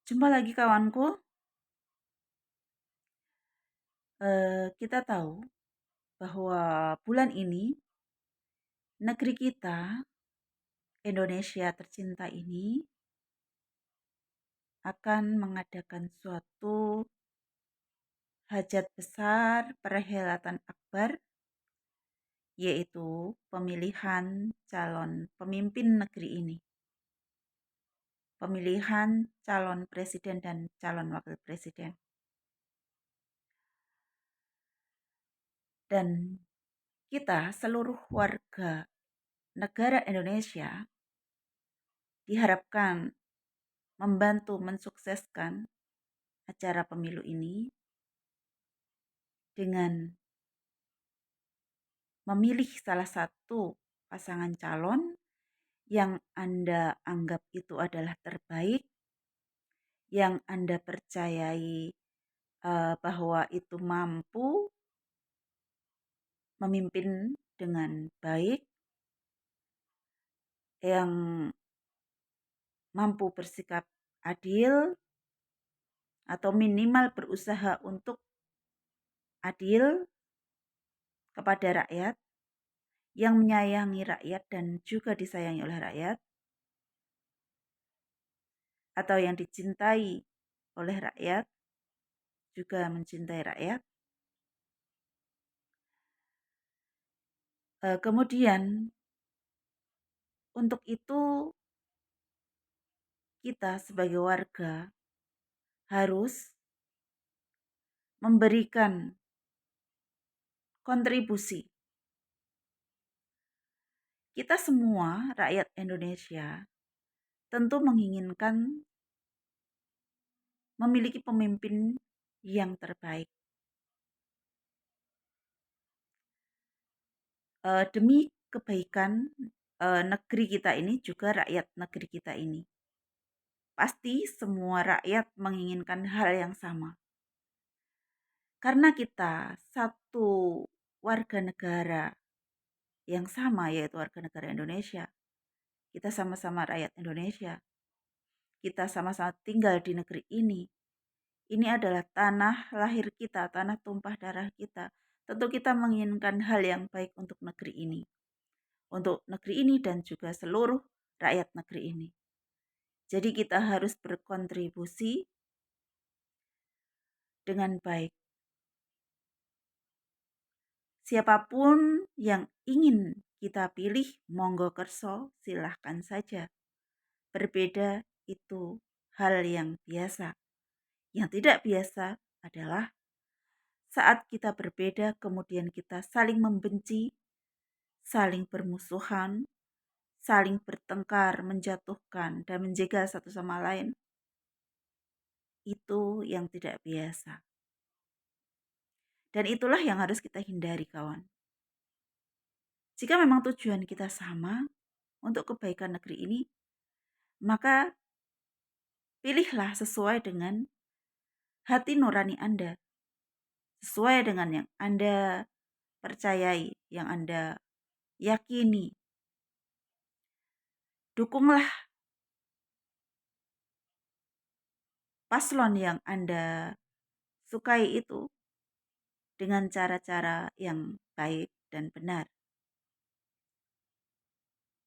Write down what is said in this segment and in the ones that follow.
Jumpa lagi kawanku. Kita tahu bahwa bulan ini negeri kita, Indonesia tercinta ini, akan mengadakan suatu hajat besar perhelatan akbar, yaitu pemilihan calon pemimpin negeri ini, pemilihan calon presiden dan calon wakil presiden. Dan kita seluruh warga negara Indonesia diharapkan membantu mensukseskan acara pemilu ini dengan memilih salah satu pasangan calon yang Anda anggap itu adalah terbaik, yang Anda percayai bahwa itu mampu memimpin dengan baik, yang mampu bersikap adil atau minimal berusaha untuk adil kepada rakyat, yang menyayangi rakyat dan juga disayangi oleh rakyat, atau yang dicintai oleh rakyat, juga mencintai rakyat. Kemudian untuk itu kita sebagai warga harus memberikan kontribusi. Kita semua rakyat Indonesia tentu menginginkan memiliki pemimpin yang terbaik. Demi kebaikan negeri kita ini, juga rakyat negeri kita ini. Pasti semua rakyat menginginkan hal yang sama. Karena kita satu warga negara yang sama, yaitu warga negara Indonesia. Kita sama-sama rakyat Indonesia. Kita sama-sama tinggal di negeri ini. Ini adalah tanah lahir kita, tanah tumpah darah kita. Tentu kita menginginkan hal yang baik untuk negeri ini. Untuk negeri ini dan juga seluruh rakyat negeri ini. Jadi kita harus berkontribusi dengan baik. Siapapun yang ingin kita pilih, monggo kerso, silahkan saja. Berbeda itu hal yang biasa. Yang tidak biasa adalah saat kita berbeda, kemudian kita saling membenci, saling bermusuhan, saling bertengkar, menjatuhkan, dan menjegal satu sama lain. Itu yang tidak biasa. Dan itulah yang harus kita hindari, kawan. Jika memang tujuan kita sama untuk kebaikan negeri ini, maka pilihlah sesuai dengan hati nurani Anda, sesuai dengan yang Anda percayai, yang Anda yakini. Dukunglah paslon yang Anda sukai itu dengan cara-cara yang baik dan benar.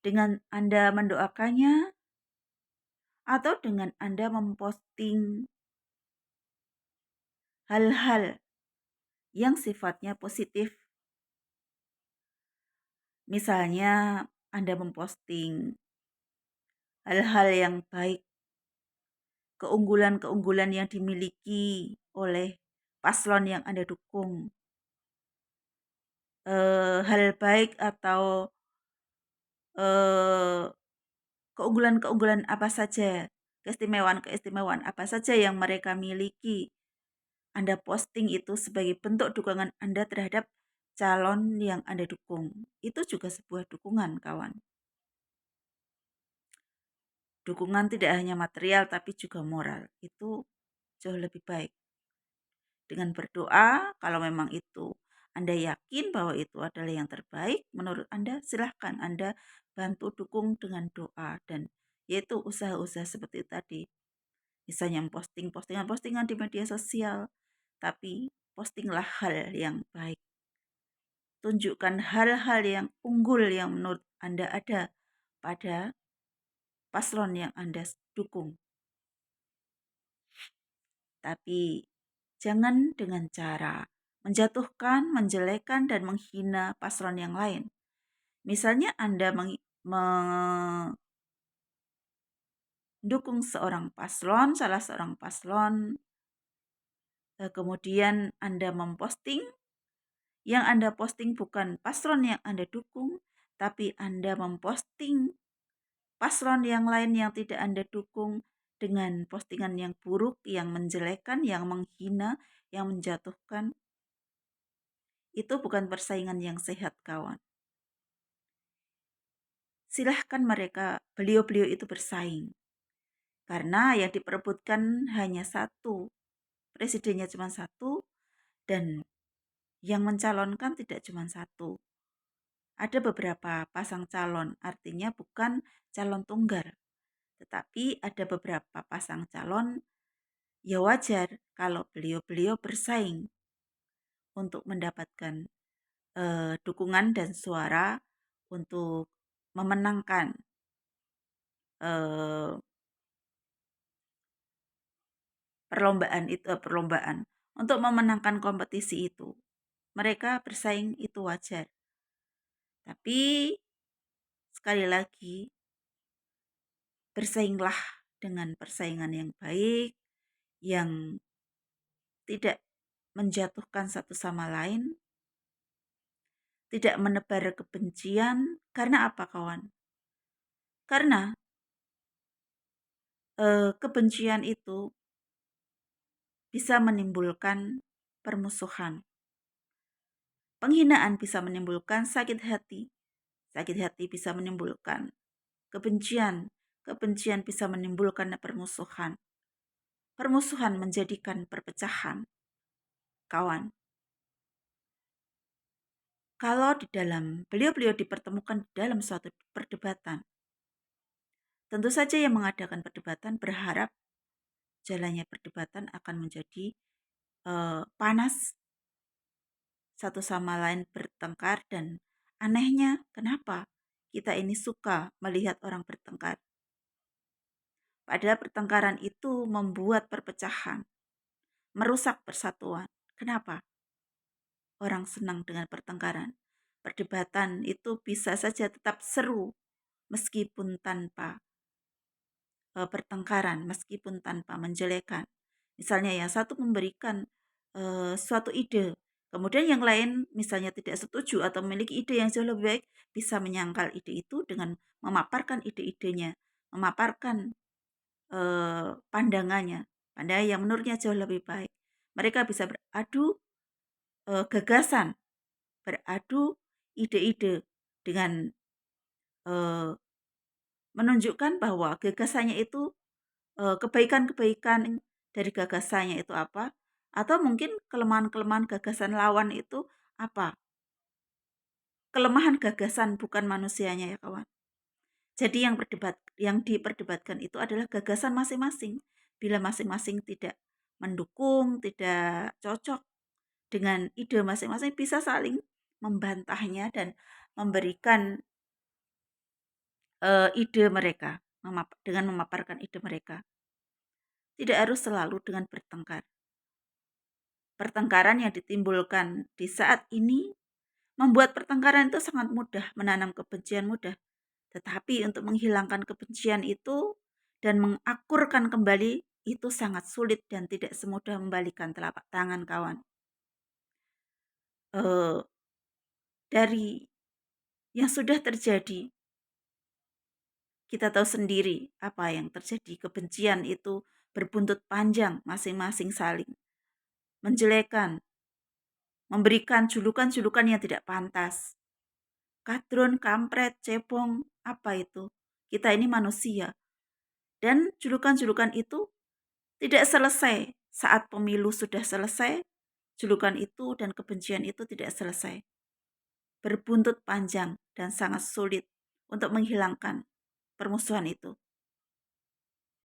Dengan Anda mendoakannya, atau dengan Anda memposting hal-hal yang sifatnya positif. Misalnya Anda memposting hal-hal yang baik, keunggulan-keunggulan yang dimiliki oleh paslon yang Anda dukung. Hal baik atau keunggulan-keunggulan apa saja, keistimewaan-keistimewaan apa saja yang mereka miliki. Anda posting itu sebagai bentuk dukungan Anda terhadap calon yang Anda dukung. Itu juga sebuah dukungan, kawan. Dukungan tidak hanya material tapi juga moral. Itu jauh lebih baik. Dengan berdoa, kalau memang itu Anda yakin bahwa itu adalah yang terbaik menurut Anda, silahkan Anda bantu dukung dengan doa, dan yaitu usaha-usaha seperti tadi. Misalnya memposting postingan-postingan di media sosial, tapi postinglah hal yang baik. Tunjukkan hal-hal yang unggul yang menurut Anda ada pada paslon yang Anda dukung. Tapi jangan dengan cara menjatuhkan, menjelekan, dan menghina paslon yang lain. Misalnya Anda mendukung seorang paslon, salah seorang paslon, kemudian Anda memposting, yang Anda posting bukan paslon yang Anda dukung, tapi Anda memposting paslon yang lain yang tidak Anda dukung dengan postingan yang buruk, yang menjelekan, yang menghina, yang menjatuhkan. Itu bukan persaingan yang sehat, kawan. Silahkan mereka, beliau-beliau itu bersaing. Karena yang diperebutkan hanya satu. Presidennya cuma satu, dan yang mencalonkan tidak cuma satu. Ada beberapa pasang calon, artinya bukan calon tunggal. Tetapi ada beberapa pasang calon, ya wajar kalau beliau-beliau bersaing untuk mendapatkan dukungan dan suara untuk memenangkan eh, perlombaan untuk memenangkan kompetisi itu. Mereka bersaing itu wajar. Tapi sekali lagi, bersainglah dengan persaingan yang baik, yang tidak menjatuhkan satu sama lain, tidak menebar kebencian. Karena apa, kawan? Karena kebencian itu bisa menimbulkan permusuhan. Penghinaan bisa menimbulkan sakit hati. Sakit hati bisa menimbulkan kebencian. Kebencian bisa menimbulkan permusuhan. Permusuhan menjadikan perpecahan. Kawan, kalau di dalam beliau-beliau dipertemukan di dalam suatu perdebatan, tentu saja yang mengadakan perdebatan berharap jalannya perdebatan akan menjadi panas, satu sama lain bertengkar, dan anehnya kenapa kita ini suka melihat orang bertengkar. Padahal pertengkaran itu membuat perpecahan, merusak persatuan. Kenapa orang senang dengan pertengkaran? Perdebatan itu bisa saja tetap seru meskipun tanpa pertengkaran, meskipun tanpa menjelekan. Misalnya yang satu memberikan suatu ide, kemudian yang lain misalnya tidak setuju atau memiliki ide yang jauh lebih baik, bisa menyangkal ide itu dengan memaparkan ide-idenya, memaparkan pandangannya, pandangan yang menurutnya jauh lebih baik. Mereka bisa beradu gagasan, beradu ide-ide dengan menunjukkan bahwa gagasannya itu kebaikan-kebaikan dari gagasannya itu apa, atau mungkin kelemahan-kelemahan gagasan lawan itu apa. Kelemahan gagasan bukan manusianya, ya kawan. Jadi yang diperdebatkan itu adalah gagasan masing-masing. Bila masing-masing tidak mendukung, tidak cocok dengan ide masing-masing, bisa saling membantahnya dan memberikan ide mereka dengan memaparkan ide mereka. Tidak harus selalu dengan bertengkar. Pertengkaran yang ditimbulkan di saat ini membuat pertengkaran itu sangat mudah, menanam kebencian mudah. Tetapi untuk menghilangkan kebencian itu dan mengakurkan kembali itu sangat sulit dan tidak semudah membalikan telapak tangan, kawan. Dari yang sudah terjadi, kita tahu sendiri apa yang terjadi. Kebencian itu berbuntut panjang, masing-masing saling menjelekan, memberikan julukan-julukan yang tidak pantas. Kadrun, kampret, cebong, apa itu? Kita ini manusia. Dan julukan-julukan itu tidak selesai. Saat pemilu sudah selesai, julukan itu dan kebencian itu tidak selesai. Berbuntut panjang dan sangat sulit untuk menghilangkan permusuhan itu.